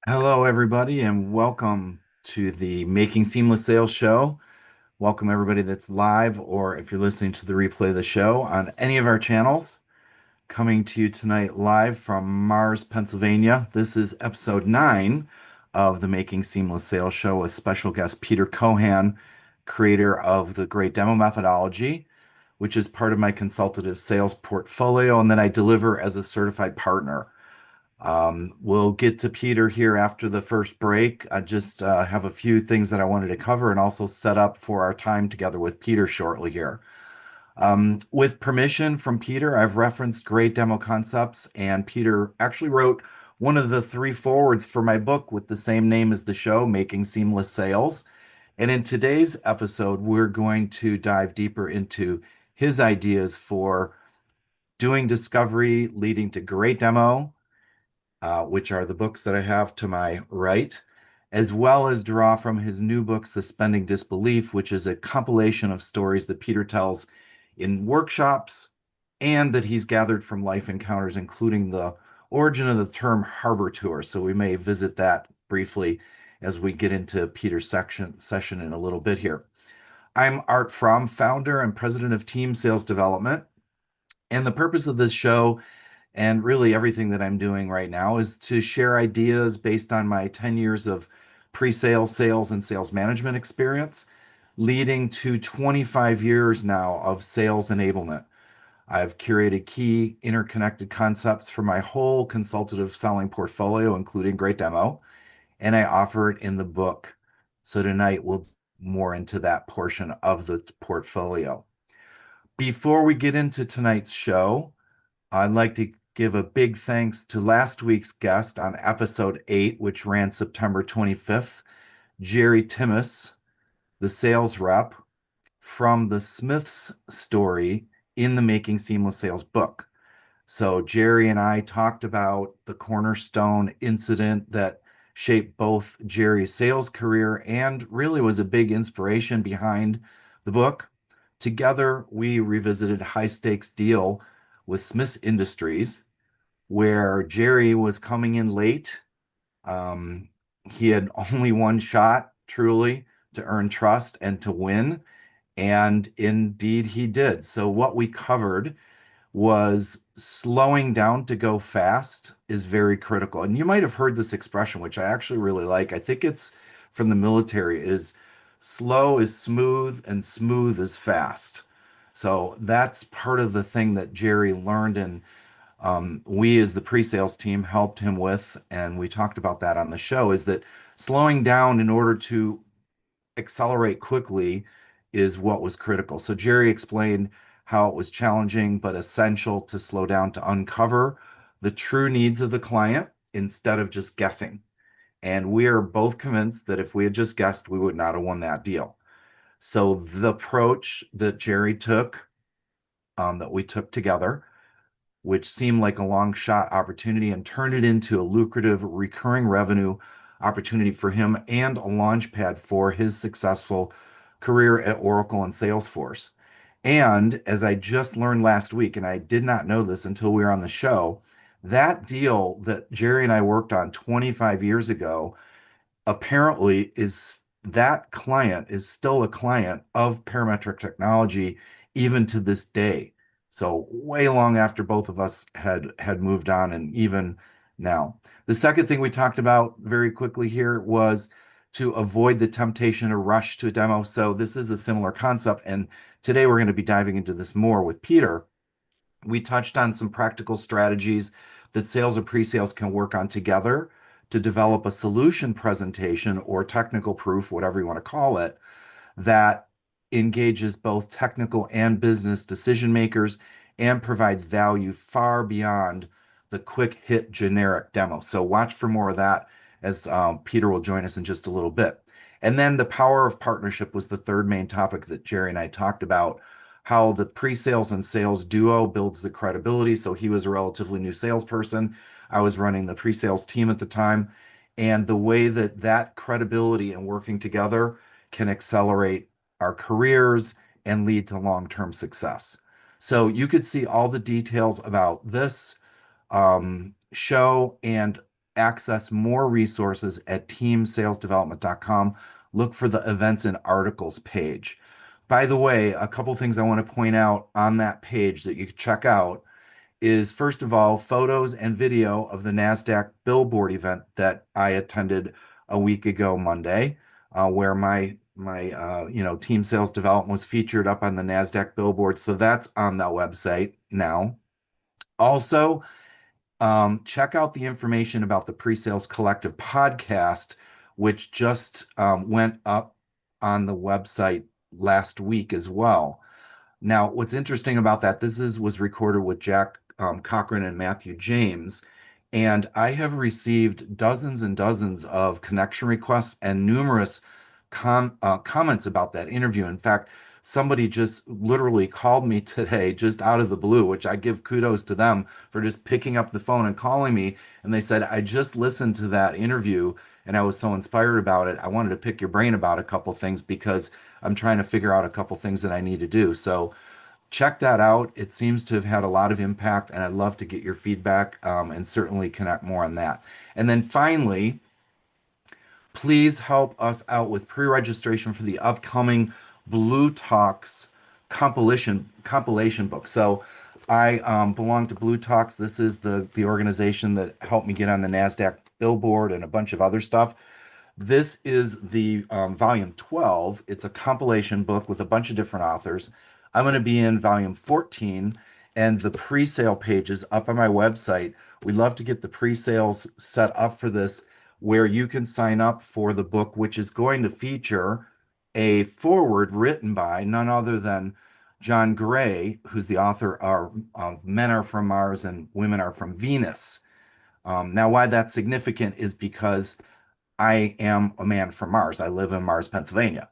Hello, everybody, and welcome to the Making Seamless Sales Show. Welcome, everybody that's live, or if you're listening to the replay of the show on any of our channels. Coming to you tonight live from Mars, Pennsylvania. This is episode 9 of the Making Seamless Sales Show with special guest Peter Cohan, creator of the Great Demo Methodology, which is part of my consultative sales portfolio, and that I deliver as a certified partner. We'll get to Peter here after the first break. I just have a few things that I wanted to cover and also set up for our time together with Peter shortly here. With permission from Peter, I've referenced great demo concepts, and Peter actually wrote one of the three forwards for my book with the same name as the show, Making Seamless Sales. And in today's episode, we're going to dive deeper into his ideas for doing discovery leading to great demo, which are the books that I have to my right, as well as draw from his new book, Suspending Disbelief, which is a compilation of stories that Peter tells in workshops and that he's gathered from life encounters, including the origin of the term harbor tour. So we may visit that briefly as we get into Peter's session in a little bit here. I'm Art Fromm, founder and president of Team Sales Development. And the purpose of this show and really everything that I'm doing right now is to share ideas based on my 10 years of pre-sale, sales, and sales management experience, leading to 25 years now of sales enablement. I've curated key interconnected concepts for my whole consultative selling portfolio, including Great Demo, and I offer it in the book. So tonight we'll more into that portion of the portfolio. Before we get into tonight's show, I'd like to give a big thanks to last week's guest on episode 8, which ran September 25th, Jerry Timmis, the sales rep from the Smith's story in the Making Seamless Sales book. So Jerry and I talked about the cornerstone incident that shaped both Jerry's sales career and really was a big inspiration behind the book. Together, we revisited High Stakes Deal with Smith's Industries, where Jerry was coming in late. Um, he had only one shot, truly, to earn trust and to win. And indeed, he did. So, what we covered was slowing down to go fast is very critical. And you might have heard this expression, which I actually really like. I think it's from the military, is slow is smooth and smooth is fast. So that's part of the thing that Jerry learned, and we as the pre-sales team helped him with, and we talked about that on the show, is that slowing down in order to accelerate quickly is what was critical. So Jerry explained how it was challenging but essential to slow down to uncover the true needs of the client instead of just guessing. And we are both convinced that if we had just guessed, we would not have won that deal. So the approach that Jerry took, that we took together, which seemed like a long shot opportunity and turned it into a lucrative recurring revenue opportunity for him and a launch pad for his successful career at Oracle and Salesforce. And as I just learned last week, and I did not know this until we were on the show, that deal that Jerry and I worked on 25 years ago apparently is that client is still a client of Parametric Technology even to this day. So way long after both of us had moved on and even now. The second thing we talked about very quickly here was to avoid the temptation to rush to a demo. So this is a similar concept, and today we're going to be diving into this more with Peter. We touched on some practical strategies that sales and pre-sales can work on together to develop a solution presentation or technical proof, whatever you want to call it, that engages both technical and business decision makers and provides value far beyond the quick hit generic demo. So watch for more of that as Peter will join us in just a little bit. And then the power of partnership was the third main topic that Jerry and I talked about, how the pre-sales and sales duo builds the credibility. So he was a relatively new salesperson. I was running the pre-sales team at the time. And the way that that credibility and working together can accelerate our careers and lead to long-term success. So you could see all the details about this show and access more resources at teamsalesdevelopment.com. Look for the events and articles page. By the way, a couple things I want to point out on that page that you can check out is, first of all, photos and video of the NASDAQ billboard event that I attended a week ago Monday, where my team sales development was featured up on the NASDAQ billboard. So that's on that website now. Also, check out the information about the Presales Collective podcast, which just went up on the website last week as well. Now, what's interesting about that, was recorded with Jack Cochran and Matthew James, and I have received dozens and dozens of connection requests and numerous comments about that interview. In fact, somebody just literally called me today, just out of the blue, which I give kudos to them for just picking up the phone and calling me. And they said, I just listened to that interview and I was so inspired about it. I wanted to pick your brain about a couple things because I'm trying to figure out a couple things that I need to do. So check that out. It seems to have had a lot of impact, and I'd love to get your feedback and certainly connect more on that. And then finally, please help us out with pre-registration for the upcoming Blue Talks compilation book. So I belong to Blue Talks. This is the organization that helped me get on the NASDAQ billboard and a bunch of other stuff. This is the volume 12. It's a compilation book with a bunch of different authors. I'm going to be in volume 14, and the pre-sale page is up on my website. We'd love to get the pre-sales set up for this, where you can sign up for the book, which is going to feature a foreword written by none other than John Gray, who's the author of Men Are From Mars and Women Are From Venus. Now, why that's significant is because I am a man from Mars. I live in Mars, Pennsylvania.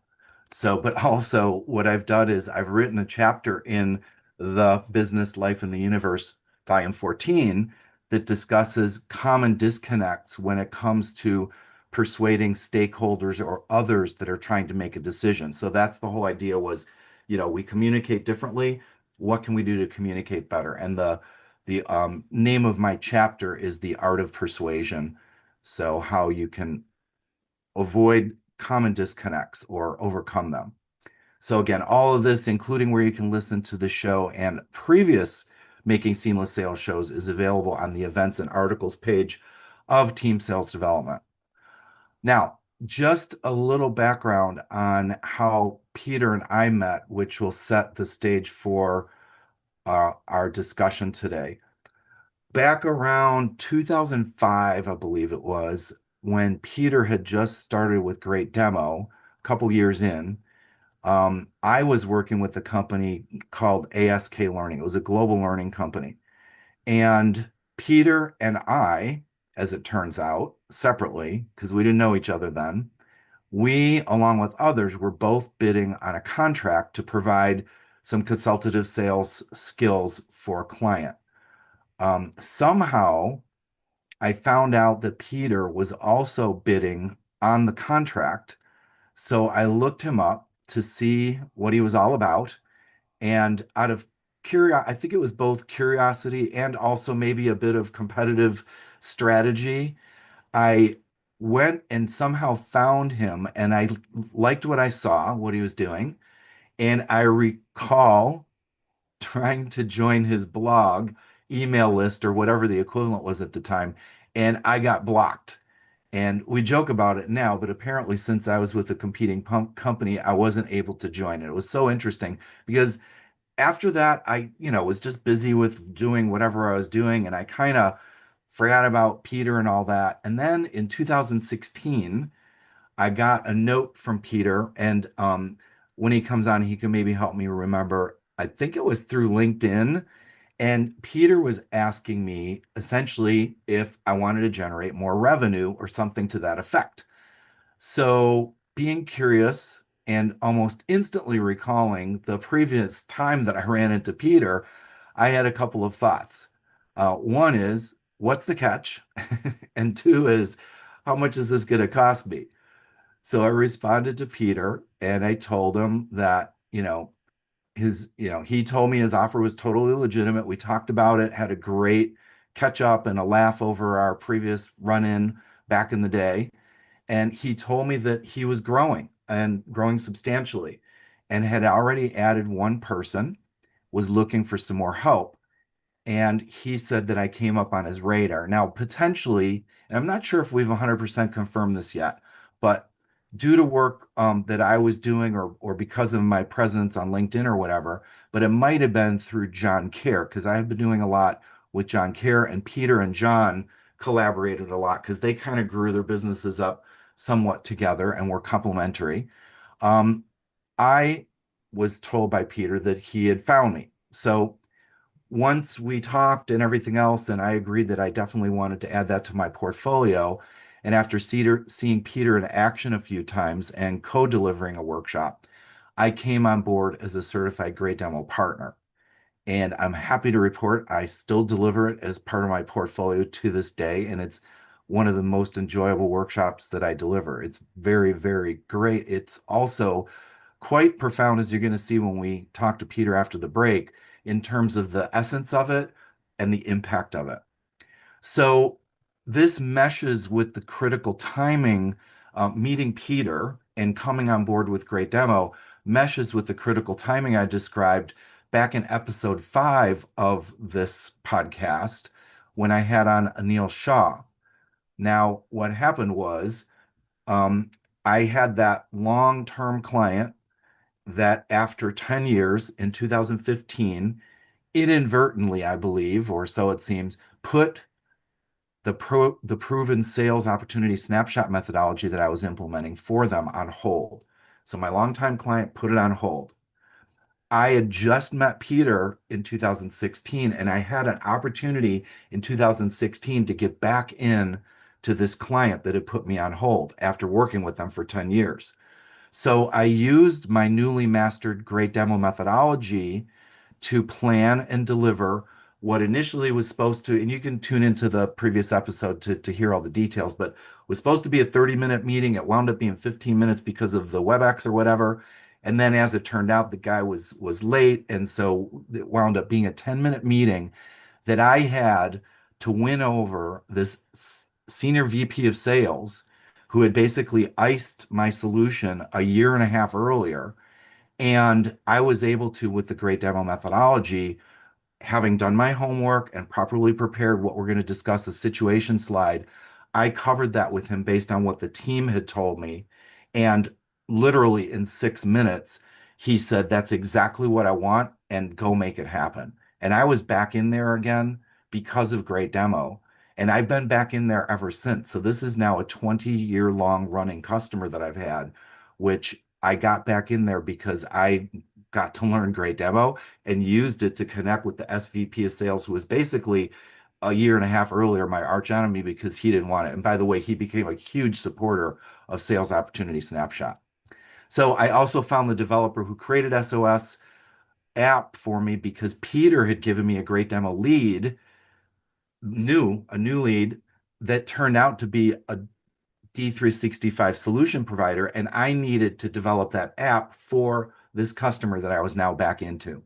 So, but also what I've done is I've written a chapter in the Business Life in the Universe, volume 14, that discusses common disconnects when it comes to persuading stakeholders or others that are trying to make a decision. So that's the whole idea was, we communicate differently. What can we do to communicate better? And the name of my chapter is The Art of Persuasion. So how you can avoid common disconnects or overcome them. So again, all of this, including where you can listen to the show and previous Making Seamless Sales shows, is available on the events and articles page of Team Sales Development. Now, just a little background on how Peter and I met, which will set the stage for our discussion today. Back around 2005, I believe it was, when Peter had just started with Great Demo, a couple years in, I was working with a company called ASK Learning. It was a global learning company. And Peter and I, as it turns out, separately, because we didn't know each other then, we, along with others, were both bidding on a contract to provide some consultative sales skills for a client. Somehow, I found out that Peter was also bidding on the contract. So I looked him up to see what he was all about. And out of curiosity, I think it was both curiosity and also maybe a bit of competitive strategy, I went and somehow found him, and I liked what I saw, what he was doing. And I recall trying to join his blog email list or whatever the equivalent was at the time, and I got blocked. And we joke about it now, but apparently, since I was with a competing company, I wasn't able to join it. It was so interesting because after that, I was just busy with doing whatever I was doing, and I kind of forgot about Peter and all that. And then in 2016, I got a note from Peter, and when he comes on, he can maybe help me remember. I think it was through LinkedIn, and Peter was asking me essentially if I wanted to generate more revenue or something to that effect. So, being curious and almost instantly recalling the previous time that I ran into Peter, I had a couple of thoughts. One is, what's the catch? And two is, how much is this going to cost me? So I responded to Peter and I told him that, he told me his offer was totally legitimate. We talked about it, had a great catch up and a laugh over our previous run-in back in the day. And he told me that he was growing and growing substantially and had already added one person, was looking for some more help. And he said that I came up on his radar. Now, potentially, and I'm not sure if we've 100% confirmed this yet, but due to work that I was doing or because of my presence on LinkedIn or whatever, but it might have been through John Care because I have been doing a lot with John Care, and Peter and John collaborated a lot because they kind of grew their businesses up somewhat together and were complementary. Um, I was told by Peter that he had found me. So once we talked and everything else, and I agreed that I definitely wanted to add that to my portfolio. And after seeing Peter in action a few times and co-delivering a workshop, I came on board as a certified Great Demo partner. And I'm happy to report I still deliver it as part of my portfolio to this day. And it's one of the most enjoyable workshops that I deliver. It's very, very great. It's also quite profound, as you're going to see when we talk to Peter after the break, in terms of the essence of it and the impact of it. So this meshes with the critical timing. Meeting Peter and coming on board with Great Demo meshes with the critical timing I described back in episode 5 of this podcast when I had on Anil Shah. Now, what happened was I had that long-term client that after 10 years in 2015, inadvertently, I believe, or so it seems, put the proven sales opportunity snapshot methodology that I was implementing for them on hold. So my longtime client put it on hold. I had just met Peter in 2016, and I had an opportunity in 2016 to get back in to this client that had put me on hold after working with them for 10 years. So I used my newly mastered Great Demo methodology to plan and deliver what initially was supposed to, and you can tune into the previous episode to hear all the details, but was supposed to be a 30-minute meeting. It wound up being 15 minutes because of the WebEx or whatever. And then as it turned out, the guy was late. And so it wound up being a 10-minute meeting that I had to win over this senior VP of sales who had basically iced my solution a year and a half earlier. And I was able to, with the Great Demo methodology, having done my homework and properly prepared what we're going to discuss, a situation slide, I covered that with him based on what the team had told me. And literally in 6 minutes, he said, "That's exactly what I want, and go make it happen." And I was back in there again because of Great Demo. And I've been back in there ever since. So this is now a 20-year long running customer that I've had, which I got back in there because I got to learn Great Demo and used it to connect with the SVP of sales, who was basically a year and a half earlier my arch enemy because he didn't want it. And by the way, he became a huge supporter of Sales Opportunity Snapshot. So I also found the developer who created SOS app for me because Peter had given me a Great Demo lead, a new lead that turned out to be a D365 solution provider, and I needed to develop that app for this customer that I was now back into.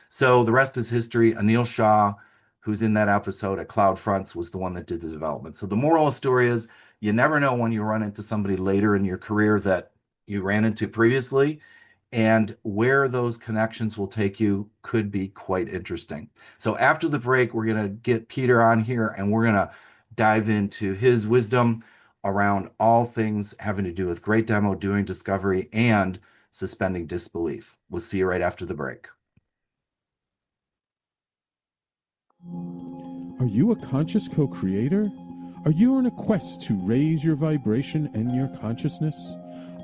So the rest is history. Anil Shah, who's in that episode at CloudFronts, was the one that did the development. So the moral of the story is you never know when you run into somebody later in your career that you ran into previously, and where those connections will take you could be quite interesting. So after the break, we're going to get Peter on here and we're going to dive into his wisdom around all things having to do with Great Demo, doing discovery, and suspending disbelief. We'll see you right after the break. Are you a conscious co-creator? Are you on a quest to raise your vibration and your consciousness?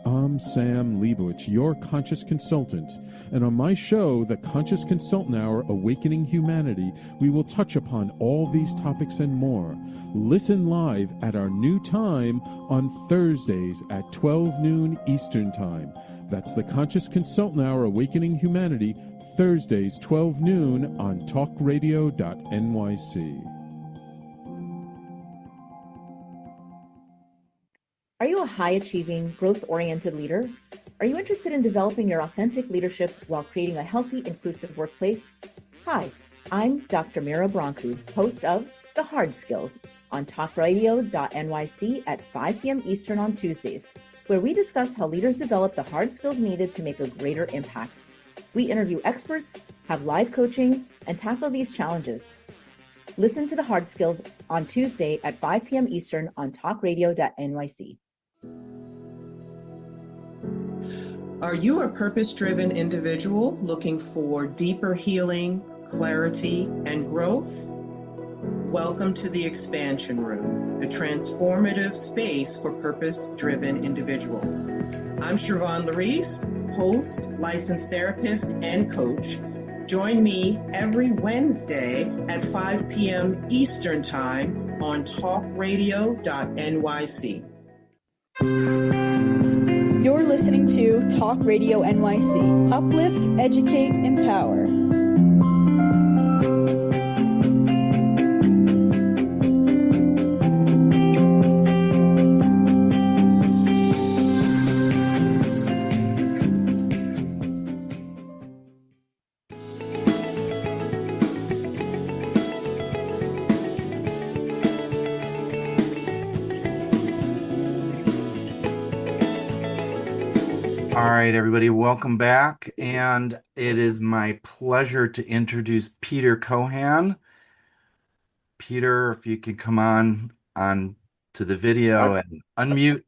I'm Sam Leibowitz, your conscious consultant, and on my show, The Conscious Consultant Hour, Awakening Humanity, we will touch upon all these topics and more. Listen live at our new time on Thursdays at 12 noon Eastern Time. That's The Conscious Consultant Hour, Awakening Humanity, Thursdays, 12 noon on talkradio.nyc. Are you a high-achieving, growth-oriented leader? Are you interested in developing your authentic leadership while creating a healthy, inclusive workplace? Hi, I'm Dr. Mira Brancu, host of The Hard Skills, on talkradio.nyc at 5 p.m. Eastern on Tuesdays, where we discuss how leaders develop the hard skills needed to make a greater impact. We interview experts, have live coaching, and tackle these challenges. Listen to The Hard Skills on Tuesday at 5 p.m. Eastern on talkradio.nyc. Are you a purpose-driven individual looking for deeper healing, clarity, and growth? Welcome to the Expansion Room, a transformative space for purpose-driven individuals. I'm Siobhan Larice, host, licensed therapist, and coach. Join me every Wednesday at 5 p.m. Eastern Time on talkradio.nyc. You're listening to Talk Radio NYC. Uplift, educate, empower. All right, everybody, welcome back. And it is my pleasure to introduce Peter Cohan. Peter, if you could come on to the video and unmute.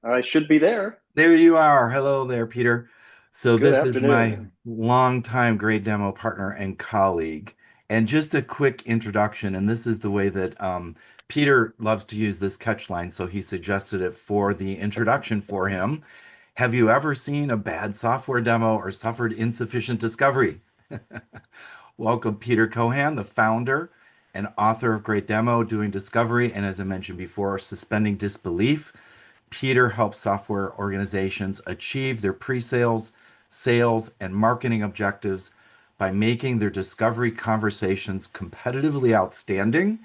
I should be there. There you are. Hello there, Peter. So Good this is my afternoon. longtime Great Demo partner and colleague. And just a quick introduction, and this is the way that Peter loves to use this catch line, so he suggested it for the introduction for him. Have you ever seen a bad software demo or suffered insufficient discovery? Welcome, Peter Cohan, the founder and author of Great Demo, Doing Discovery, and as I mentioned before, Suspending Disbelief. Peter helps software organizations achieve their pre-sales, sales, and marketing objectives by making their discovery conversations competitively outstanding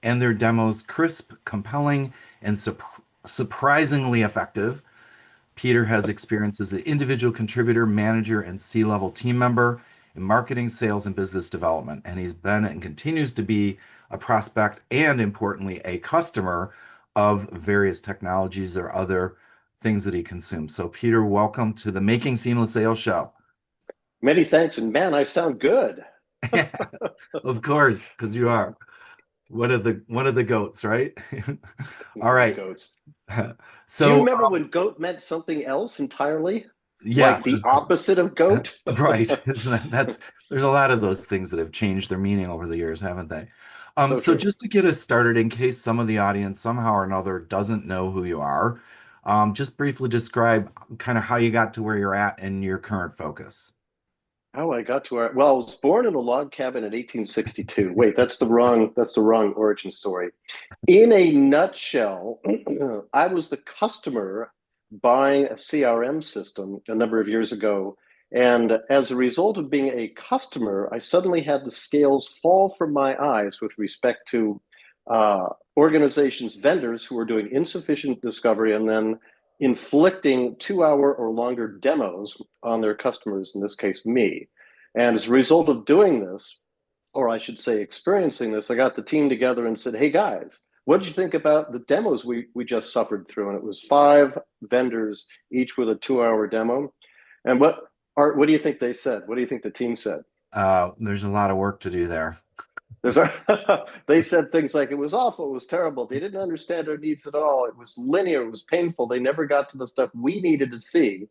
and their demos crisp, compelling, and surprisingly effective. Peter has experience as an individual contributor, manager, and C-level team member in marketing, sales, and business development. And he's been and continues to be a prospect and, importantly, a customer of various technologies or other things that he consumes. So, Peter, welcome to the Making Seamless Sales Show. Many thanks. And man, I sound good. Of course, because you are one of the goats, right? All right. Goats. So, do you remember when goat meant something else entirely? yes, Like the opposite of goat? right. There's a lot of those things that have changed their meaning over the years, haven't they? So So true. just to get us started, in case some of the audience somehow or another doesn't know who you are, just briefly describe kind of how you got to where you're at and your current focus. How I got to where, well, I was born in a log cabin in 1862. Wait, that's the wrong origin story. In a nutshell, I was the customer buying a CRM system a number of years ago. And as a result of being a customer, I suddenly had the scales fall from my eyes with respect to organizations, vendors who were doing insufficient discovery and then inflicting 2-hour or longer demos on their customers, in this case, me. And as a result of doing this, or I should say experiencing this, I got the team together and said, hey guys, what did you think about the demos we just suffered through? And it was 5 vendors, each with a 2-hour demo. And what do you think they said? What do you think the team said? There's a lot of work to do there. They said things like, it was awful, it was terrible. They didn't understand our needs at all. It was linear, it was painful. They never got to the stuff we needed to see.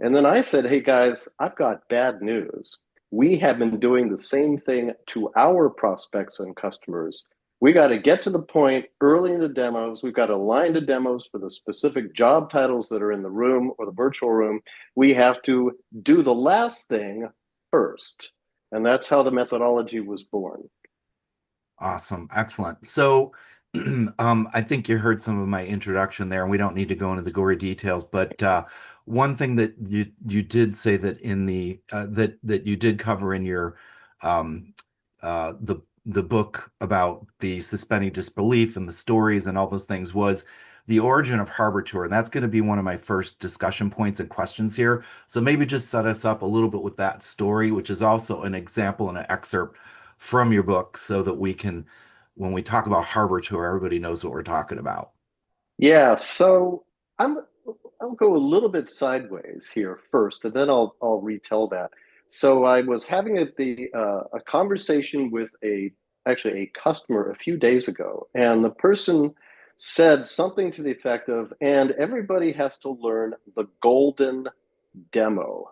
And then I said, hey guys, I've got bad news. We have been doing the same thing to our prospects and customers. We got to get to the point early in the demos. We've got to align the demos for the specific job titles that are in the room or the virtual room. We have to do the last thing first. And that's how the methodology was born. Awesome. Excellent. So I think you heard some of my introduction there, and we don't need to go into the gory details, but one thing that you did say that in the that you did cover in your the book about the suspending disbelief and the stories and all those things was the origin of Harbor Tour. And that's going to be one of my first discussion points and questions here. So maybe just set us up a little bit with that story, which is also an example and an excerpt from your book so that we can when we talk about Harbor Tour, everybody knows what we're talking about. Yeah, so I'm I'll go a little bit sideways here first, and then I'll retell that. So I was having a conversation with a customer a few days ago, and the person said something to the effect of, "And everybody has to learn the golden demo."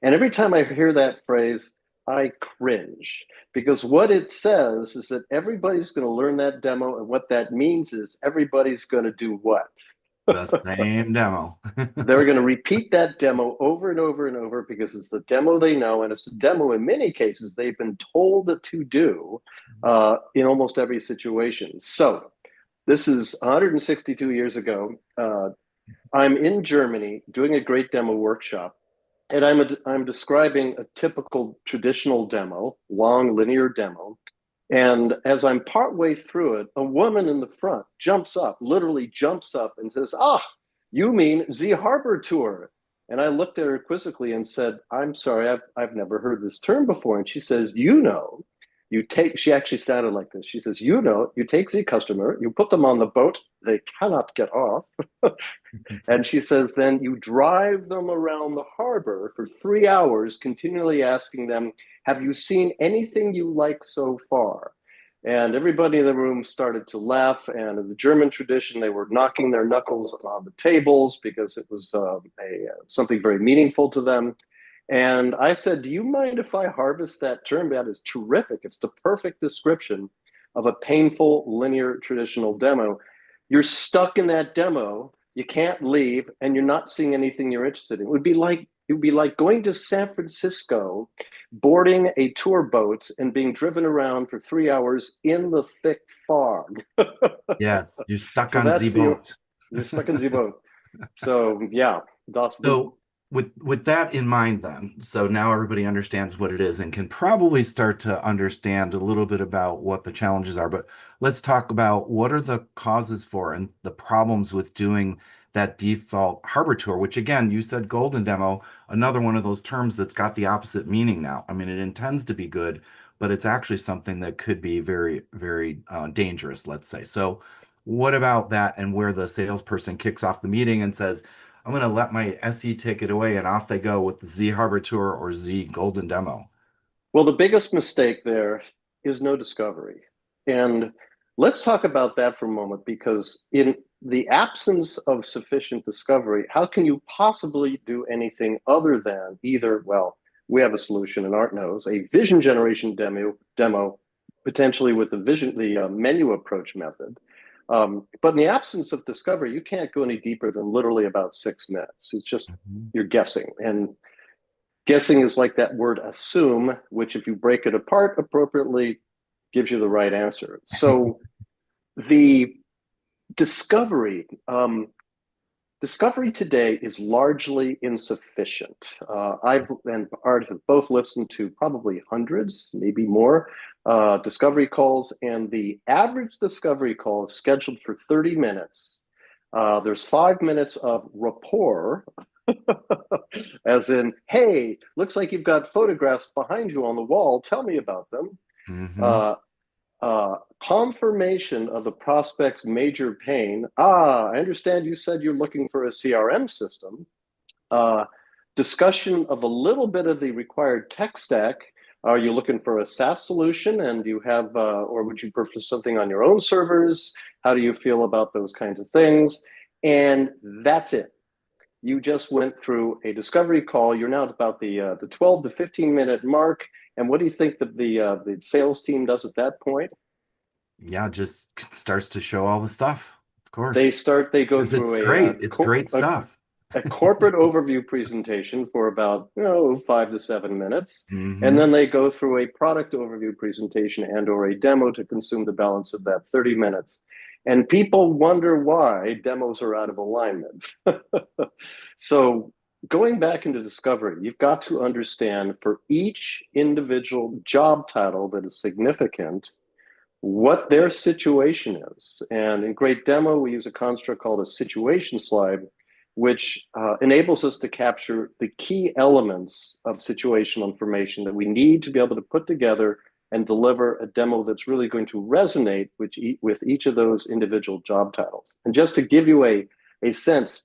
And every time I hear that phrase, I cringe because what it says is that everybody's going to learn that demo. And what that means is everybody's going to do what? The same demo. They're going to repeat that demo over and over and over because it's the demo they know. And it's the demo in many cases they've been told to do in almost every situation. So this is 162 years ago. I'm in Germany doing a great demo workshop, and I'm describing a typical traditional demo, long linear demo. And as I'm partway through it, a woman in the front jumps up, literally jumps up and says, "Ah, you mean the Harbor Tour?" And I looked at her quizzically and said, "I'm sorry, I've never heard this term before." And she says, she actually sounded like this. She says, you take the customer, you put them on the boat, they cannot get off. And she says, then you drive them around the harbor for 3 hours, continually asking them, "Have you seen anything you like so far?" And everybody in the room started to laugh. And in the German tradition, they were knocking their knuckles on the tables because it was something very meaningful to them. And I said, "Do you mind if I harvest that term? That is terrific. It's the perfect description of a painful linear traditional demo. You're stuck in that demo. You can't leave, and you're not seeing anything you're interested in. It would be like going to San Francisco, boarding a tour boat, and being driven around for 3 hours in the thick fog." Yes, you're stuck So on that's Z the boat. you're stuck in the boat. So yeah, that's the So with that in mind then, so now everybody understands what it is and can probably start to understand a little bit about what the challenges are. But let's talk about what are the causes for and the problems with doing that default harbor tour, which again, you said golden demo, another one of those terms that's got the opposite meaning now. I mean, it intends to be good, but it's actually something that could be very, very dangerous, let's say. So what about that and where the salesperson kicks off the meeting and says, "I'm going to let my SE take it away," and off they go with the Z Harbor Tour or Z Golden Demo. Well, the biggest mistake there is no discovery. And let's talk about that for a moment, because in the absence of sufficient discovery, how can you possibly do anything other than either, well, we have a solution and Art knows, a vision generation demo potentially with the menu approach method. But in the absence of discovery, you can't go any deeper than literally about 6 minutes. It's just, Mhm. you're guessing. And guessing is like that word assume, which if you break it apart appropriately, gives you the right answer. So the discovery, discovery today is largely insufficient. I've and Art have both listened to probably hundreds, maybe more, discovery calls, and the average discovery call is scheduled for 30 minutes. There's 5 minutes of rapport, as in, "Hey, looks like you've got photographs behind you on the wall. Tell me about them." Mhm. Uh, Confirmation of the prospect's major pain. "Ah, I understand you said you're looking for a CRM system." Uh, Discussion of a little bit of the required tech stack. Are you looking for a SaaS solution, and you have, or would you prefer something on your own servers? How do you feel about those kinds of things? And that's it. You just went through a discovery call. You're now at about the 12 to 15 minute mark. And what do you think that the sales team does at that point? Yeah, just starts to show all the stuff, of They course, start. They go because through it's great. It's great stuff. a corporate overview presentation for about 5 to 7 minutes, and Hmm. then they go through a product overview presentation and or a demo to consume the balance of that 30 minutes. And people wonder why demos are out of alignment. So going back into discovery, you've got to understand for each individual job title that is significant what their situation is. And in Great Demo, we use a construct called a situation slide, which enables us to capture the key elements of situational information that we need to be able to put together and deliver a demo that's really going to resonate with each of those individual job titles. And just to give you a sense,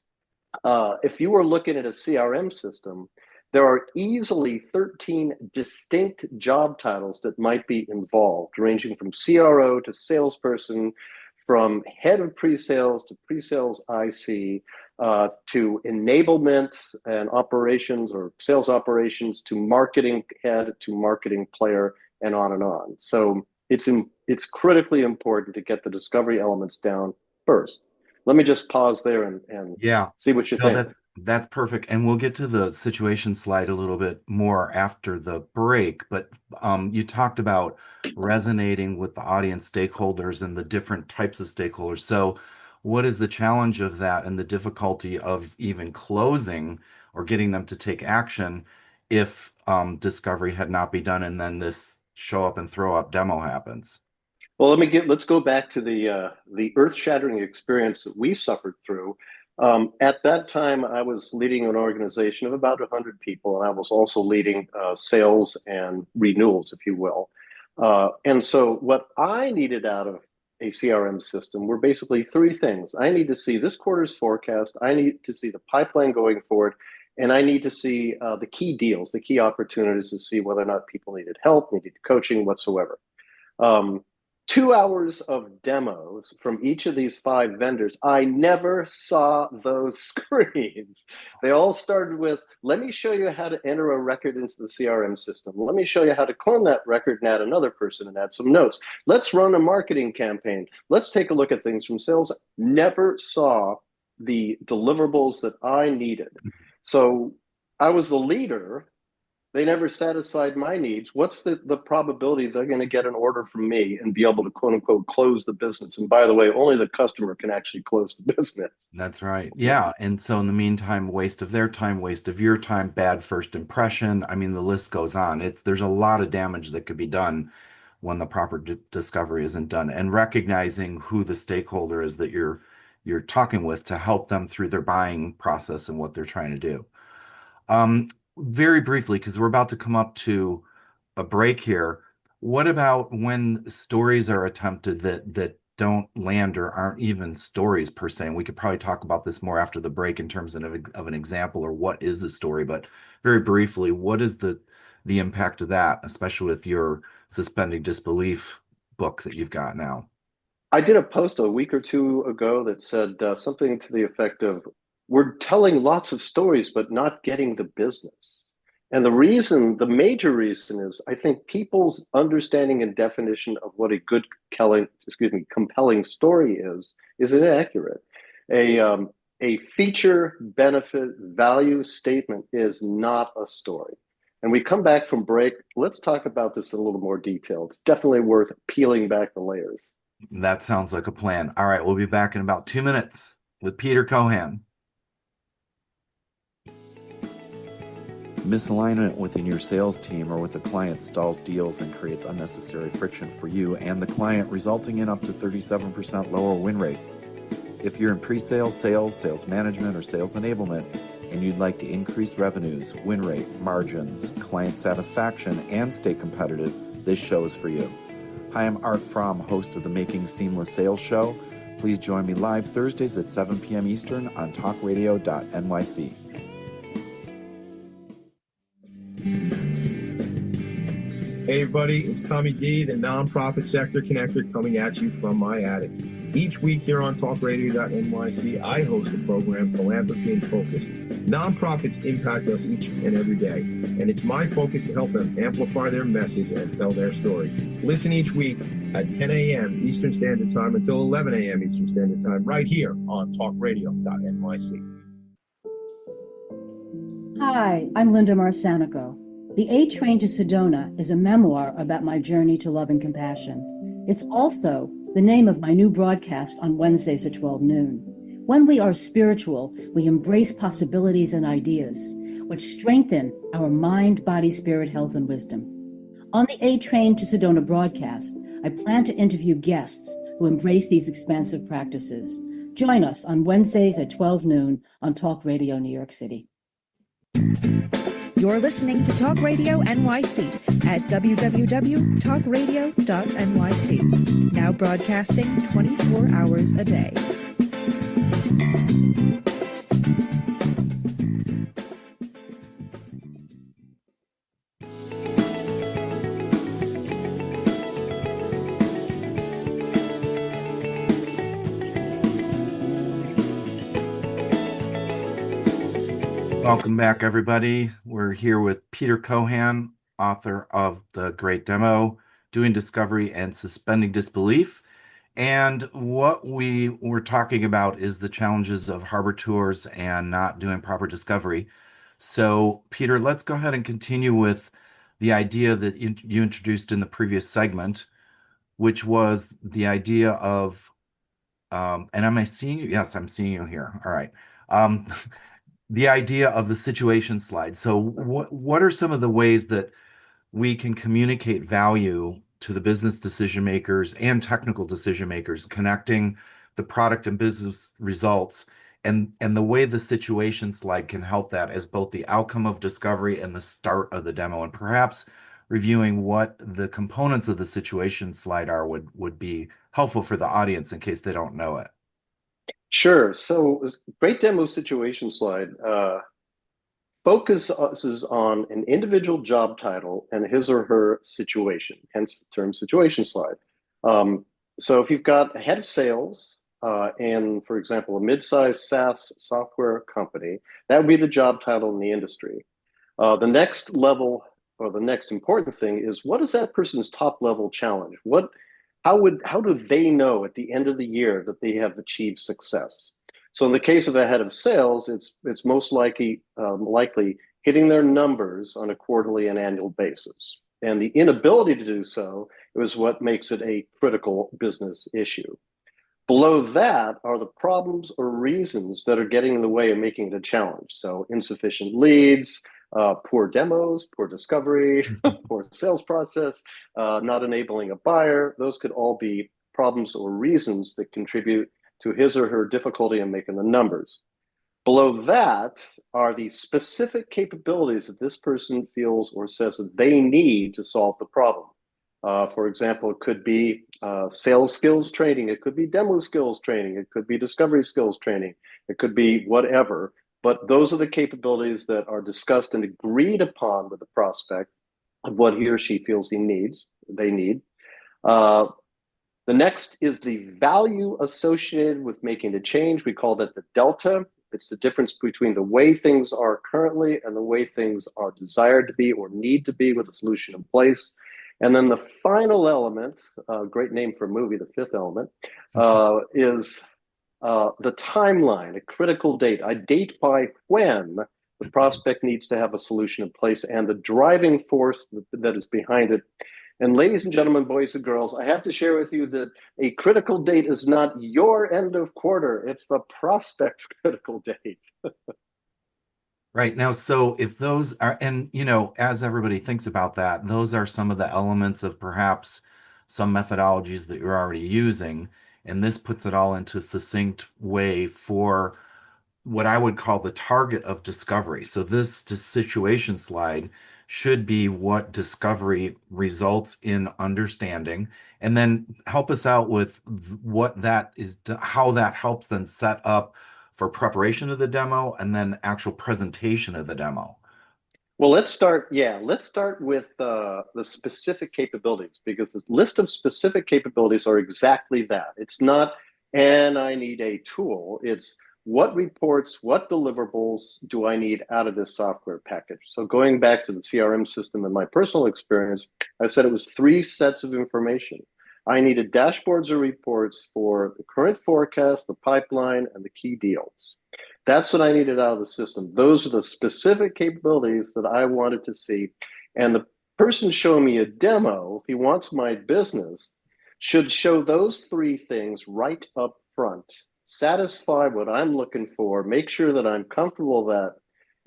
if you were looking at a CRM system, there are easily 13 distinct job titles that might be involved, ranging from CRO to salesperson, from head of pre-sales to pre-sales IC, to enablement and operations or sales operations, to marketing head, to marketing player, and on and on. So it's critically important to get the discovery elements down first. Let me just pause there and Yeah. see what you No, think. that's perfect. And we'll get to the situation slide a little bit more after the break. But you talked about resonating with the audience stakeholders and the different types of stakeholders. So what is the challenge of that and the difficulty of even closing or getting them to take action if discovery had not been done and then this show up and throw up demo happens? Well, let's go back to the earth-shattering experience that we suffered through. At that time, I was leading an organization of about 100 people, and I was also leading sales and renewals, if you will. And so what I needed out of a CRM system were basically three things. I need to see this quarter's forecast, I need to see the pipeline going forward, and I need to see the key deals, the key opportunities to see whether or not people needed help, needed coaching, whatsoever. 2 hours of demos from each of these five vendors. I never saw those screens. They all started with, let me show you how to enter a record into the CRM system. Let me show you how to clone that record and add another person and add some notes. Let's run a marketing campaign. Let's take a look at things from sales. Never saw the deliverables that I needed. So I was the leader. They never satisfied my needs. What's the probability they're going to get an order from me and be able to, quote unquote, close the business? And by the way, only the customer can actually close the business. That's right. Yeah. And so in the meantime, waste of their time, waste of your time, bad first impression. I mean, the list goes on. There's a lot of damage that could be done when the proper discovery isn't done, and recognizing who the stakeholder is that you're talking with to help them through their buying process and what they're trying to do. Very briefly, because we're about to come up to a break here. What about when stories are attempted that don't land or aren't even stories per se? And we could probably talk about this more after the break in terms of an example or what is a story. But very briefly, what is the impact of that, especially with your suspending disbelief book that you've got now? I did a post a week or two ago that said something to the effect of, we're telling lots of stories, but not getting the business. And the major reason is, I think people's understanding and definition of what a good, compelling story is inaccurate. A feature, benefit, value statement is not a story. And we come back from break, let's talk about this in a little more detail. It's definitely worth peeling back the layers. That sounds like a plan. All right, we'll be back in about 2 minutes with Peter Cohan. Misalignment within your sales team or with a client stalls deals and creates unnecessary friction for you and the client, resulting in up to 37% lower win rate. If you're in pre-sales, sales management, or sales enablement, and you'd like to increase revenues, win rate, margins, client satisfaction, and stay competitive, this show is for you. Hi, I'm Art Fromm, host of the Making Seamless Sales Show. Please join me live Thursdays at 7 p.m. Eastern on talkradio.nyc. Hey everybody, it's Tommy D, the Nonprofit Sector Connector, coming at you from my attic. Each week here on talkradio.nyc, I host a program, Philanthropy in Focus. Nonprofits impact us each and every day, and it's my focus to help them amplify their message and tell their story. Listen each week at 10 a.m. Eastern Standard Time until 11 a.m. Eastern Standard Time, right here on talkradio.nyc. Hi, I'm Linda Marcanico. The A Train to Sedona is a memoir about my journey to love and compassion. It's also the name of my new broadcast on Wednesdays at 12 noon. When we are spiritual, we embrace possibilities and ideas, which strengthen our mind, body, spirit, health, and wisdom. On the A Train to Sedona broadcast, I plan to interview guests who embrace these expansive practices. Join us on Wednesdays at 12 noon on Talk Radio New York City. You're listening to Talk Radio NYC at www.talkradio.nyc. Now broadcasting 24 hours a day. Welcome back, everybody. We're here with Peter Cohan, author of The Great Demo, Doing Discovery and Suspending Disbelief. And what we were talking about is the challenges of harbor tours and not doing proper discovery. So, Peter, let's go ahead and continue with the idea that you introduced in the previous segment, which was the idea of, and am I seeing you? Yes, I'm seeing you here. All right. Um, the idea of the situation slide. So what are some of the ways that we can communicate value to the business decision makers and technical decision makers, connecting the product and business results, and the way the situation slide can help that as both the outcome of discovery and the start of the demo, and perhaps reviewing what the components of the situation slide are would be helpful for the audience in case they don't know it. Sure. So, great demo situation slide focuses on an individual job title and his or her situation, hence the term situation slide. So, if you've got a head of sales and, for example, a mid-sized SaaS software company, that would be the job title in the industry. The next level, or the next important thing, is what is that person's top level challenge? How do they know at the end of the year that they have achieved success? So in the case of a head of sales, it's most likely hitting their numbers on a quarterly and annual basis. And the inability to do so is what makes it a critical business issue. Below that are the problems or reasons that are getting in the way of making it a challenge. So insufficient leads, poor demos, poor discovery, poor sales process, not enabling a buyer. Those could all be problems or reasons that contribute to his or her difficulty in making the numbers. Below that are the specific capabilities that this person feels or says that they need to solve the problem. For example, it could be sales skills training, it could be demo skills training, it could be discovery skills training, it could be whatever. But those are the capabilities that are discussed and agreed upon with the prospect of what he or she feels they need. The next is the value associated with making the change. We call that the delta. It's the difference between the way things are currently and the way things are desired to be or need to be with a solution in place. And then the final element, great name for a movie, the fifth element, is the timeline, a critical date, a date by when the prospect needs to have a solution in place and the driving force that is behind it. And ladies and gentlemen, boys and girls, I have to share with you that a critical date is not your end of quarter. It's the prospect's critical date. Right now, so if those are, and as everybody thinks about that, those are some of the elements of perhaps some methodologies that you're already using, and this puts it all into a succinct way for what I would call the target of discovery. So this situation slide should be what discovery results in understanding, and then help us out with what that is, how that helps then set up for preparation of the demo and then actual presentation of the demo. Well, let's start with the specific capabilities, because the list of specific capabilities are exactly that. It's not, and I need a tool. It's what reports, what deliverables do I need out of this software package? So going back to the CRM system and my personal experience, I said it was 3 sets of information. I needed dashboards or reports for the current forecast, the pipeline, and the key deals. That's what I needed out of the system. Those are the specific capabilities that I wanted to see. And the person showing me a demo, if he wants my business, should show those 3 things right up front. Satisfy what I'm looking for, make sure that I'm comfortable with that.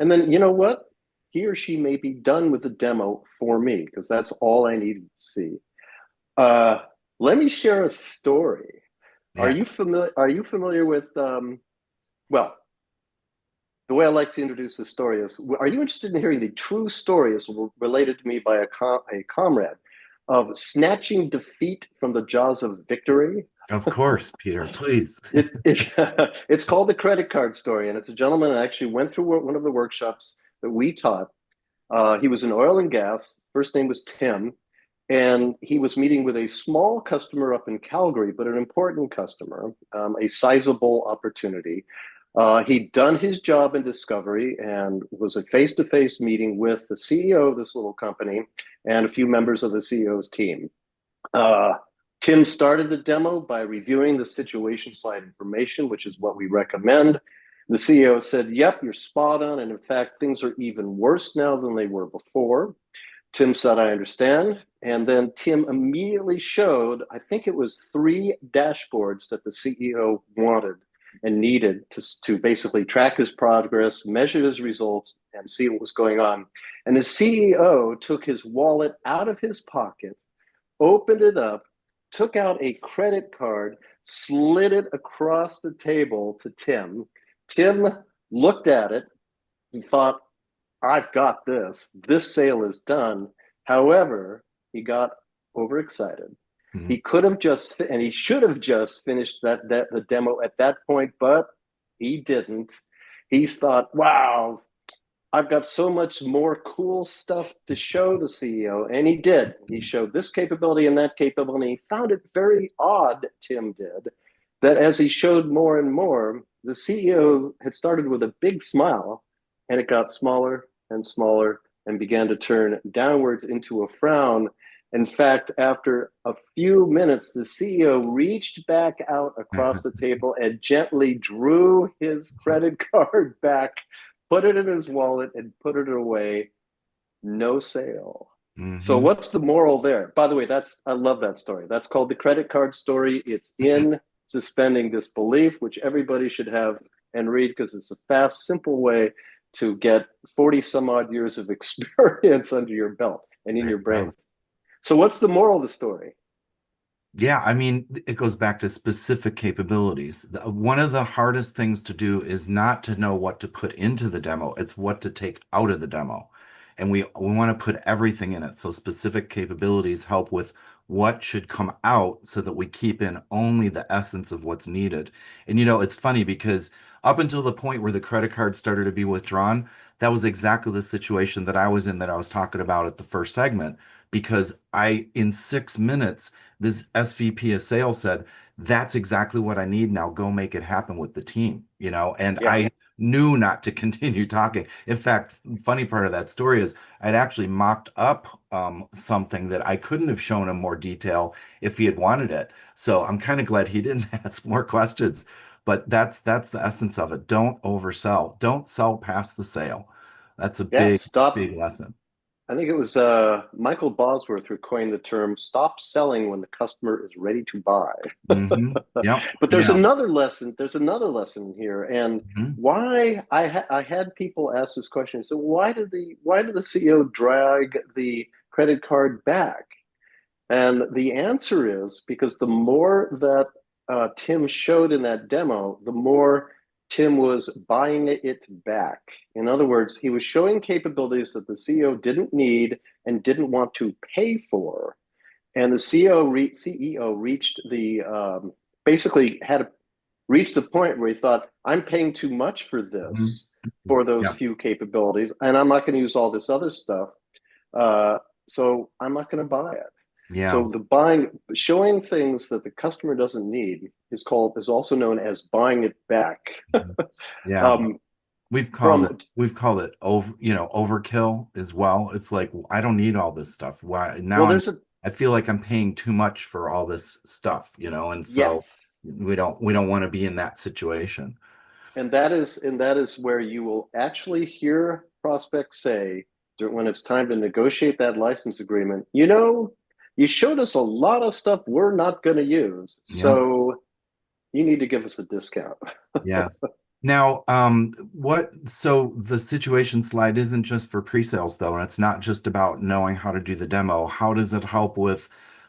And then, you know what? He or she may be done with the demo for me, because that's all I needed to see. Let me share a story. Yeah. Are you familiar with, well, the way I like to introduce the story is, are you interested in hearing the true story as related to me by a comrade of snatching defeat from the jaws of victory? Of course, Peter, please. It's called the credit card story, and it's a gentleman that actually went through one of the workshops that we taught. He was in oil and gas. First name was Tim, and he was meeting with a small customer up in Calgary, but an important customer, a sizable opportunity. He'd done his job in discovery and was a face-to-face meeting with the CEO of this little company and a few members of the CEO's team. Tim started the demo by reviewing the situation slide information, which is what we recommend. The CEO said, yep, you're spot on. And in fact, things are even worse now than they were before. Tim said, I understand. And then Tim immediately showed, I think it was 3 dashboards that the CEO wanted and needed to basically track his progress, measure his results, and see what was going on. And the CEO took his wallet out of his pocket, opened it up, took out a credit card, slid it across the table to Tim. Tim looked at it. He thought, I've got this. This sale is done. However, he got overexcited. Mm-hmm. He could have just, and he should have just finished the demo at that point, but he didn't. He thought, wow, I've got so much more cool stuff to show the CEO. And he did. He showed this capability and that capability. He found it very odd, Tim did, that as he showed more and more, the CEO had started with a big smile, and it got smaller and smaller and began to turn downwards into a frown. In fact, after a few minutes, the CEO reached back out across the table and gently drew his credit card back, put it in his wallet, and put it away. No sale. Mm-hmm. So what's the moral there? By the way, I love that story. That's called the credit card story. It's in Suspending Disbelief, which everybody should have and read, because it's a fast, simple way to get 40 some odd years of experience under your belt and in your brains. So what's the moral of the story? Yeah, I mean, it goes back to specific capabilities. One of the hardest things to do is not to know what to put into the demo, it's what to take out of the demo. And we want to put everything in it. So specific capabilities help with what should come out so that we keep in only the essence of what's needed. And it's funny because up until the point where the credit card started to be withdrawn, that was exactly the situation that I was in, that I was talking about at the first segment. Because in 6 minutes, this SVP of sales said, that's exactly what I need now. Go make it happen with the team, and yeah. I knew not to continue talking. In fact, funny part of that story is I'd actually mocked up something that I couldn't have shown him more detail if he had wanted it. So I'm kind of glad he didn't ask more questions. But that's the essence of it. Don't oversell. Don't sell past the sale. That's a big lesson. I think it was Michael Bosworth who coined the term "stop selling when the customer is ready to buy." Mm-hmm. Yep. But there's another lesson. There's another lesson here, and why I had people ask this question. So why did the CEO drag the credit card back? And the answer is because the more that Tim showed in that demo, the more Tim was buying it back. In other words, he was showing capabilities that the CEO didn't need and didn't want to pay for. And the CEO reached basically had reached the point where he thought, I'm paying too much for this, for those few capabilities, and I'm not going to use all this other stuff. So I'm not going to buy it. Yeah. So showing things that the customer doesn't need is also known as buying it back. Yeah. We've called it overkill as well. It's like, I don't need all this stuff. Why now? I feel like I'm paying too much for all this stuff, and so yes. we don't want to be in that situation. And that is where you will actually hear prospects say, when it's time to negotiate that license agreement, you showed us a lot of stuff we're not going to use, so you need to give us a discount. Yes. Now, so the situation slide isn't just for pre-sales though, and it's not just about knowing how to do the demo. How does it help with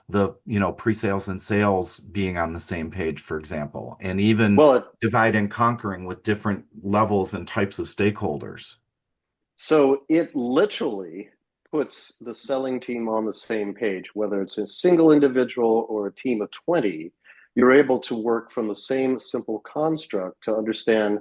the, pre-sales and sales being on the same page, for example, and even Well, divide and conquering with different levels and types of stakeholders. so it literally puts the selling team on the same page, whether it's a single individual or a team of 20. You're able to work from the same simple construct to understand,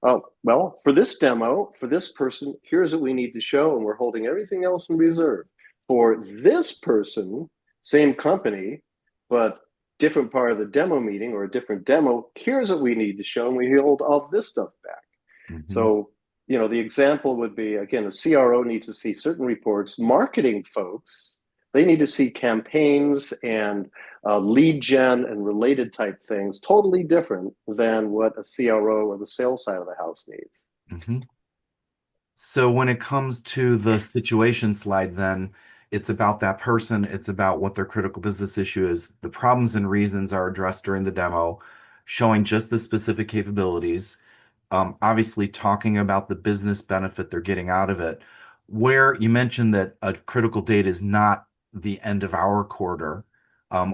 oh, well, for this demo, for this person, here's what we need to show, and we're holding everything else in reserve. For this person, same company, but different part of the demo meeting or a different demo, here's what we need to show, and we hold all this stuff back. Mhm. So, the example would be, again, a CRO needs to see certain reports. Marketing folks, they need to see campaigns and lead gen and related type things, totally different than what a CRO or the sales side of the house needs. Mhm. So when it comes to the situation slide, then it's about that person, it's about what their critical business issue is. The problems and reasons are addressed during the demo, showing just the specific capabilities, obviously talking about the business benefit they're getting out of it. Where you mentioned that a critical date is not the end of our quarter,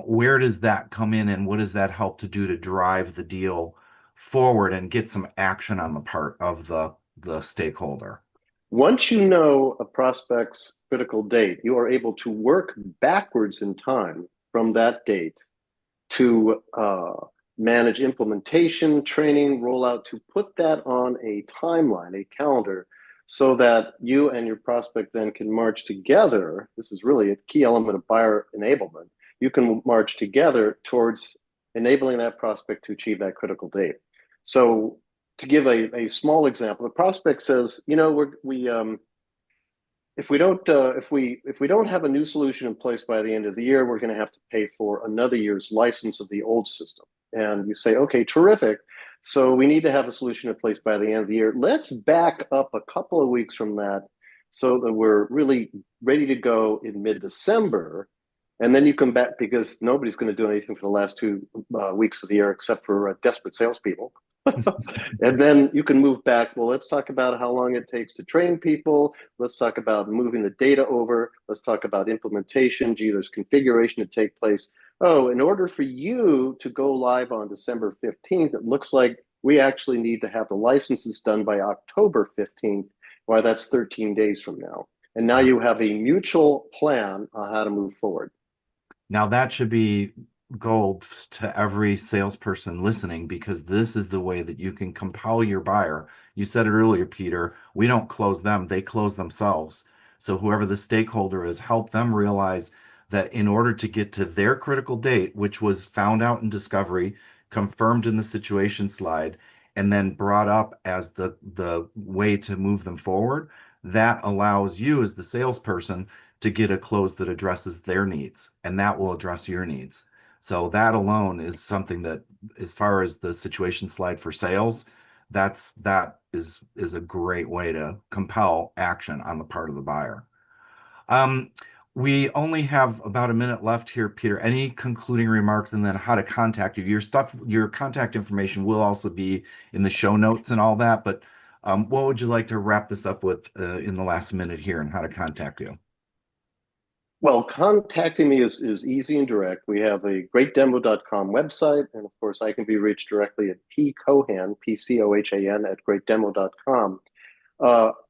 where does that come in and what does that help to do to drive the deal forward and get some action on the part of the stakeholder? Once you know a prospect's critical date, you are able to work backwards in time from that date to manage implementation, training, rollout, to put that on a timeline, a calendar, so that you and your prospect then can march together. This is really a key element of buyer enablement. You can march together towards enabling that prospect to achieve that critical date. So to give a small example, the prospect says, if we don't have a new solution in place by the end of the year, we're going to have to pay for another year's license of the old system. And you say, okay, terrific. So we need to have a solution in place by the end of the year. Let's back up a couple of weeks from that so that we're really ready to go in mid-December. And then you come back, because nobody's going to do anything for the last 2 weeks of the year except for desperate salespeople. And then you can move back. Well, let's talk about how long it takes to train people. Let's talk about moving the data over. Let's talk about implementation. Gee, there's configuration to take place. Oh, in order for you to go live on December 15th, it looks like we actually need to have the licenses done by October 15th. Why, that's 13 days from now. And now you have a mutual plan on how to move forward. Now that should be gold to every salesperson listening, because this is the way that you can compel your buyer. You said it earlier, Peter, we don't close them, they close themselves. So whoever the stakeholder is, help them realize that in order to get to their critical date, which was found out in discovery, confirmed in the situation slide, and then brought up as the way to move them forward, that allows you as the salesperson to get a close that addresses their needs, and that will address your needs. So that alone is something that, as far as the situation slide for sales, that is a great way to compel action on the part of the buyer. Um, we only have about a minute left here, Peter. Any concluding remarks, and then how to contact you? Your contact information will also be in the show notes and all that. But what would you like to wrap this up with in the last minute here, and how to contact you? Well, contacting me is easy and direct. We have a greatdemo.com website, and of course, I can be reached directly at pcohan, P-C-O-H-A-N, at greatdemo.com.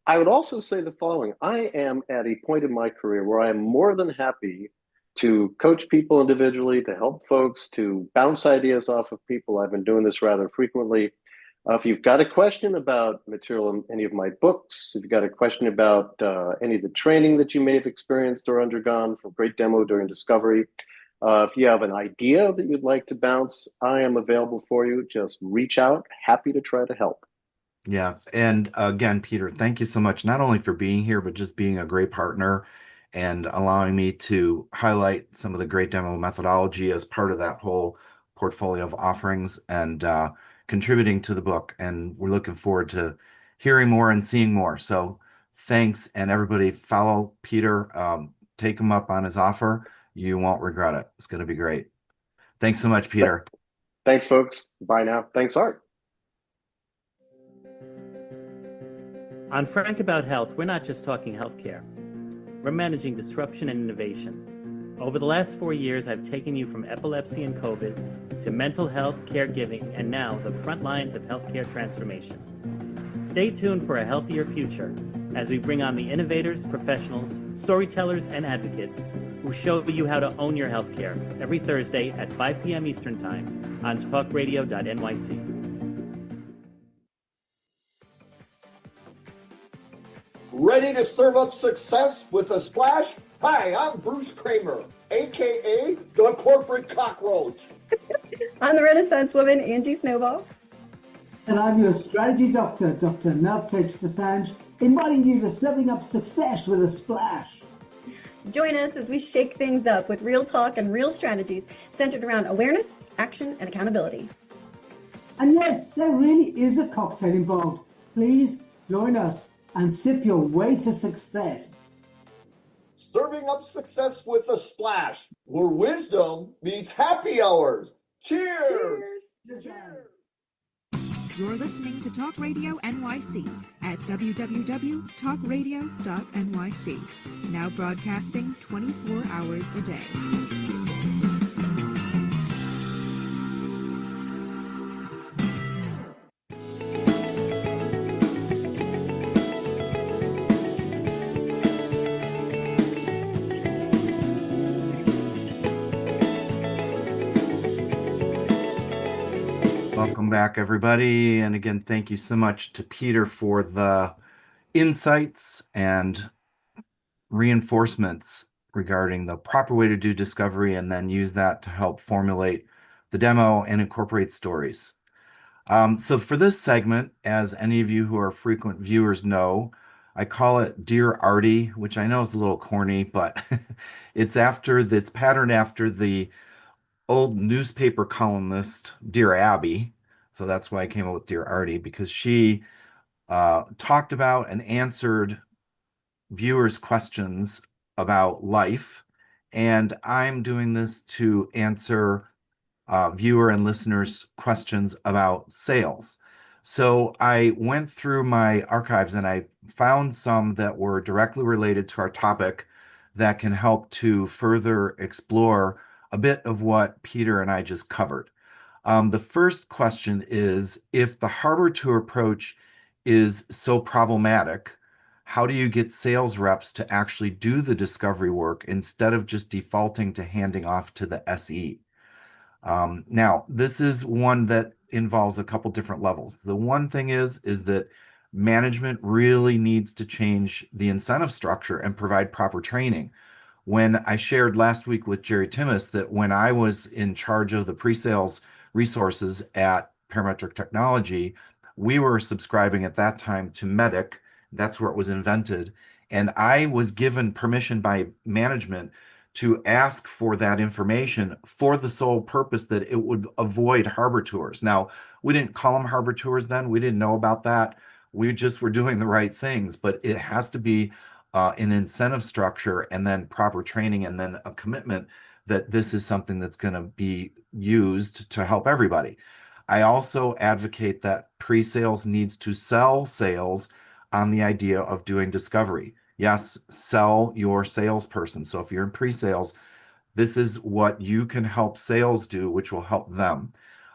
I would also say the following. I am at a point in my career where I am more than happy to coach people individually, to help folks, to bounce ideas off of people. I've been doing this rather frequently. If you've got a question about material in any of my books, if you've got a question about any of the training that you may have experienced or undergone from Great Demo during discovery, if you have an idea that you'd like to bounce, I am available for you. Just reach out. Happy to try to help. Yes. And again, Peter, thank you so much, not only for being here, but just being a great partner and allowing me to highlight some of the great demo methodology as part of that whole portfolio of offerings, and contributing to the book. And we're looking forward to hearing more and seeing more. So thanks. And everybody follow Peter, take him up on his offer. You won't regret it. It's going to be great. Thanks so much, Peter. Thanks, folks. Bye now. Thanks, Art. On Frank About Health, we're not just talking healthcare. We're managing disruption and innovation. Over the last 4 years, I've taken you from epilepsy and COVID to mental health, caregiving, and now the front lines of healthcare transformation. Stay tuned for a healthier future as we bring on the innovators, professionals, storytellers, and advocates who show you how to own your healthcare every Thursday at 5 p.m. Eastern Time on talkradio.nyc. Ready to serve up success with a splash? Hi, I'm Bruce Kramer, aka the Corporate Cockroach. I'm the Renaissance woman, Angie Snowball. And I'm your strategy doctor, Dr. Navtej Desange, inviting you to serving up success with a splash. Join us as we shake things up with real talk and real strategies centered around awareness, action, and accountability. And yes, there really is a cocktail involved. Please join us and sip your way to success. Serving up success with a splash, where wisdom meets happy hours. Cheers! Cheers. You're listening to Talk Radio NYC at www.talkradio.nyc. Now broadcasting 24 hours a day. Welcome back, everybody. And again, thank you so much to Peter for the insights and reinforcements regarding the proper way to do discovery and then use that to help formulate the demo and incorporate stories. So for this segment, as any of you who are frequent viewers know, I call it Dear Artie, which I know is a little corny, but it's patterned after the old newspaper columnist Dear Abby. So that's why I came up with Dear Artie, because she talked about and answered viewers' questions about life. And I'm doing this to answer viewer and listeners' questions about sales. So I went through my archives and I found some that were directly related to our topic that can help to further explore a bit of what Peter and I just covered. The first question is, if the harbor tour approach is so problematic, how do you get sales reps to actually do the discovery work instead of just defaulting to handing off to the SE? Now, this is one that involves a couple different levels. The one thing is that management really needs to change the incentive structure and provide proper training. When I shared last week with Jerry Timmis that when I was in charge of the pre-sales resources at Parametric Technology, we were subscribing at that time to Medic. That's where it was invented. And I was given permission by management to ask for that information for the sole purpose that it would avoid harbor tours. Now, we didn't call them harbor tours then. We didn't know about that. We just were doing the right things, but it has to be an incentive structure and then proper training and then a commitment that this is something that's going to be used to help everybody. I also advocate that pre-sales needs to sell sales on the idea of doing discovery. Yes, sell your salesperson. So if you're in pre-sales, this is what you can help sales do, which will help them.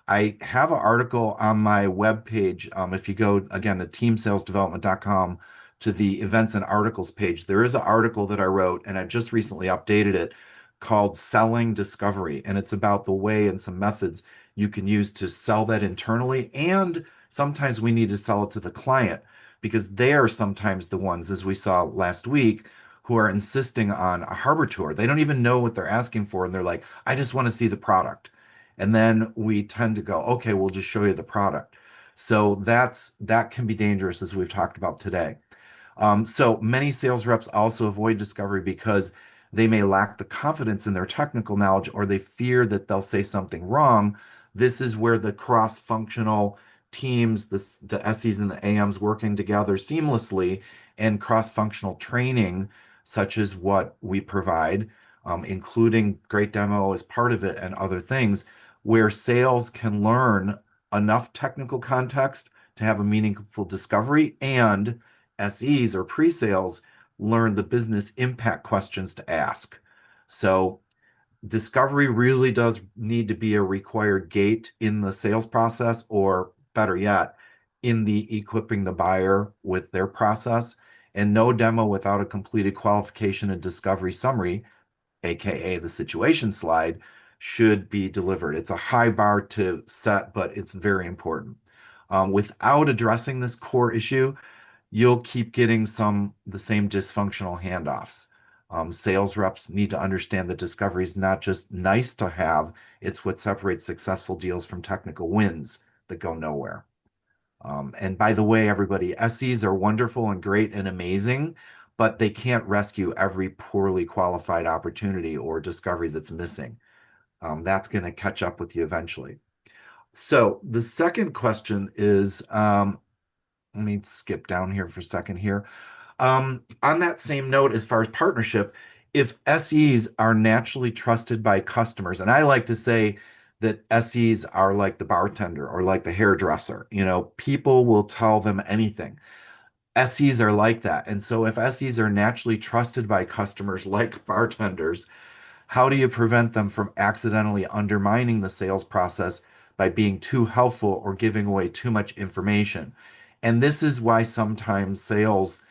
I have an article on my webpage. If you go again to teamsalesdevelopment.com to the events and articles page, there is an article that I wrote, and I just recently updated it, called Selling Discovery. And it's about the way and some methods you can use to sell that internally. And sometimes we need to sell it to the client because they are sometimes the ones, as we saw last week, who are insisting on a harbor tour. They don't even know what they're asking for. And they're like, I just want to see the product. And then we tend to go, okay, we'll just show you the product. So that can be dangerous, as we've talked about today. So many sales reps also avoid discovery because they may lack the confidence in their technical knowledge, or they fear that they'll say something wrong. This is where the cross-functional teams, the SEs and the AMs working together seamlessly, and cross-functional training, such as what we provide, including great demo as part of it and other things, where sales can learn enough technical context to have a meaningful discovery, and SEs or pre-sales learn the business impact questions to ask. So discovery really does need to be a required gate in the sales process, or better yet, in the equipping the buyer with their process. And no demo without a completed qualification and discovery summary, aka the situation slide, should be delivered. It's a high bar to set, but it's very important. Without addressing this core issue, you'll keep getting the same dysfunctional handoffs. Sales reps need to understand that discovery is not just nice to have, it's what separates successful deals from technical wins that go nowhere. And by the way, everybody, SEs are wonderful and great and amazing, but they can't rescue every poorly qualified opportunity or discovery that's missing. That's going to catch up with you eventually. So the second question is, let me skip down here for a second here. On that same note, as far as partnership, if SEs are naturally trusted by customers, and I like to say that SEs are like the bartender or like the hairdresser, people will tell them anything. SEs are like that. And so if SEs are naturally trusted by customers like bartenders, how do you prevent them from accidentally undermining the sales process by being too helpful or giving away too much information? And this is why sometimes sales,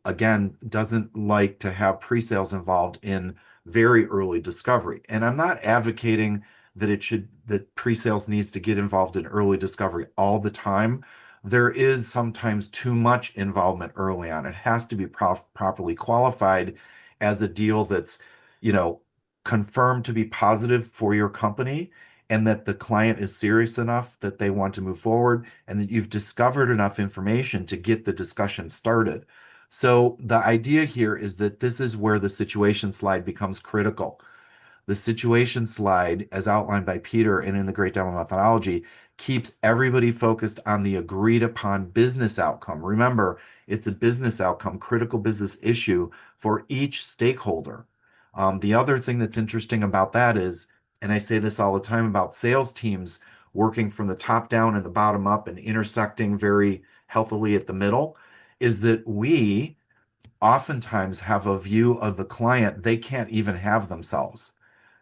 again, doesn't like to have pre-sales involved in very early discovery. And I'm not advocating that pre-sales needs to get involved in early discovery all the time. There is sometimes too much involvement early on. It has to be properly qualified as a deal that's, you know, confirmed to be positive for your company, and that the client is serious enough that they want to move forward, and that you've discovered enough information to get the discussion started. So the idea here is that this is where the situation slide becomes critical. The situation slide, as outlined by Peter and in the Great Demo Methodology, keeps everybody focused on the agreed upon business outcome. Remember, it's a business outcome, critical business issue for each stakeholder. The other thing that's interesting about that is, and I say this all the time about sales teams working from the top down and the bottom up and intersecting very healthily at the middle, is that we oftentimes have a view of the client they can't even have themselves.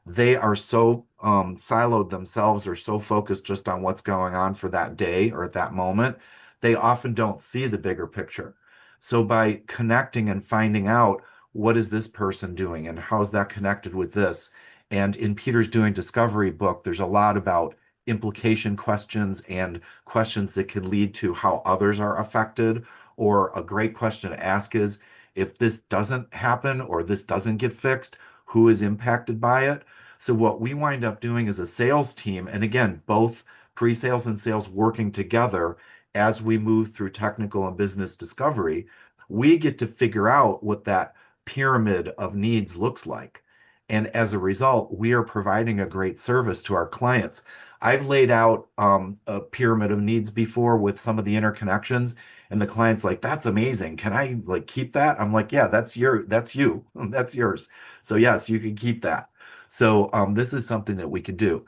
They are so siloed themselves, or so focused just on what's going on for that day or at that moment, they often don't see the bigger picture. So by connecting and finding out, what is this person doing and how is that connected with this? And in Peter's Doing Discovery book, there's a lot about implication questions and questions that could lead to how others are affected. Or a great question to ask is, if this doesn't happen or this doesn't get fixed, who is impacted by it? So what we wind up doing as a sales team, and again, both pre-sales and sales working together as we move through technical and business discovery, we get to figure out what that pyramid of needs looks like. And as a result, we are providing a great service to our clients. I've laid out a pyramid of needs before with some of the interconnections, and the client's like, "That's amazing. Can I like keep that?" I'm like, "Yeah, that's you. That's yours. So yes, you can keep that." So this is something that we can do.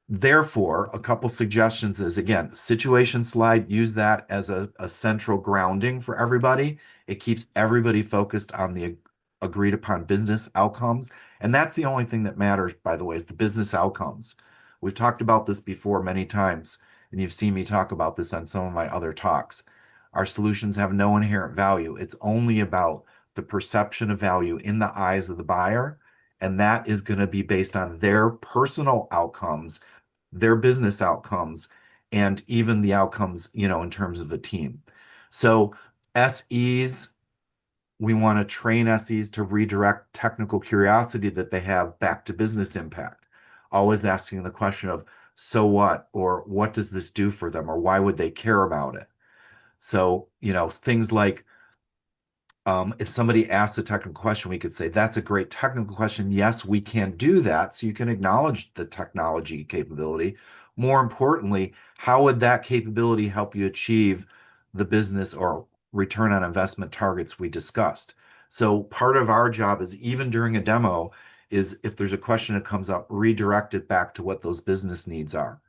Therefore, a couple suggestions is, again, situation slide, use that as a central grounding for everybody. It keeps everybody focused on the agreed upon business outcomes. And that's the only thing that matters, by the way, is the business outcomes. We've talked about this before many times, and you've seen me talk about this on some of my other talks. Our solutions have no inherent value. It's only about the perception of value in the eyes of the buyer, and that is going to be based on their personal outcomes, their business outcomes, and even the outcomes, in terms of the team. So SEs, we want to train SEs to redirect technical curiosity that they have back to business impact. Always asking the question of, so what? Or what does this do for them? Or why would they care about it? So, things like, if somebody asks a technical question, we could say, "That's a great technical question. Yes, we can do that." So you can acknowledge the technology capability. More importantly, how would that capability help you achieve the business or return on investment targets we discussed? So part of our job is, even during a demo, is if there's a question that comes up, redirect it back to what those business needs are.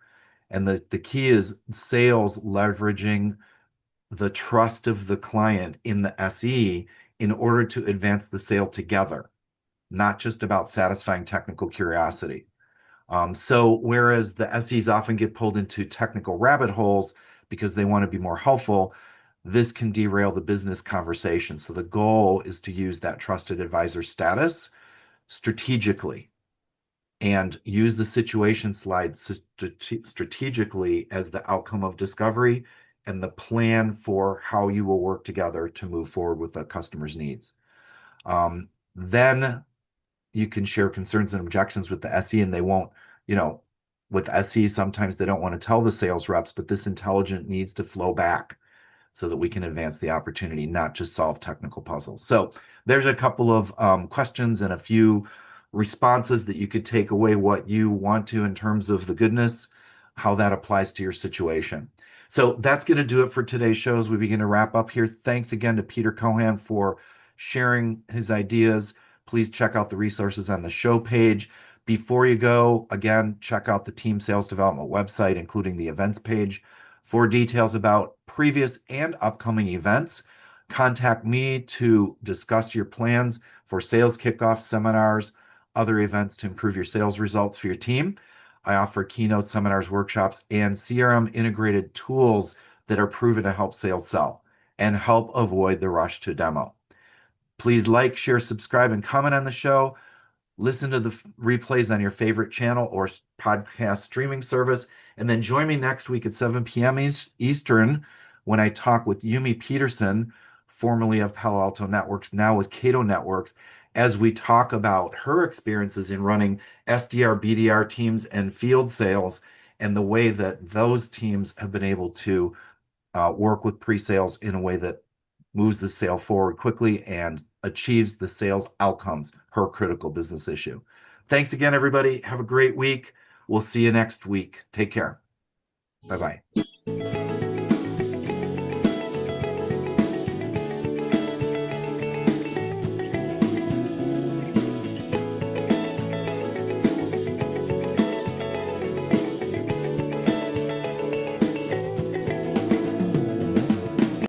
And the key is sales leveraging the trust of the client in the SE in order to advance the sale together. not just about satisfying technical curiosity. So whereas the SEs often get pulled into technical rabbit holes because they want to be more helpful, this can derail the business conversation. So the goal is to use that trusted advisor status strategically and use the situation slide strategically as the outcome of discovery and the plan for how you will work together to move forward with the customer's needs. Then you can share concerns and objections with the SE, and they won't, with SE, sometimes they don't want to tell the sales reps, but this intelligence needs to flow back so that we can advance the opportunity, not just solve technical puzzles. So there's a couple of questions and a few responses that you could take away what you want to in terms of the goodness, how that applies to your situation. So that's going to do it for today's show as we begin to wrap up here. Thanks again to Peter Cohan for sharing his ideas. Please check out the resources on the show page. Before you go, again, check out the Team Sales Development website, including the events page. For details about previous and upcoming events, contact me to discuss your plans for sales kickoffs, seminars, other events to improve your sales results for your team. I offer keynote seminars, workshops, and CRM integrated tools that are proven to help sales sell and help avoid the rush to demo. Please like, share, subscribe, and comment on the show. Listen to the replays on your favorite channel or podcast streaming service. And then join me next week at 7 p.m. Eastern when I talk with Yumi Peterson, formerly of Palo Alto Networks, now with Cato Networks, as we talk about her experiences in running SDR, BDR teams and field sales and the way that those teams have been able to work with pre-sales in a way that moves the sale forward quickly and achieves the sales outcomes, her critical business issue. Thanks again, everybody. Have a great week. We'll see you next week. Take care. Bye-bye.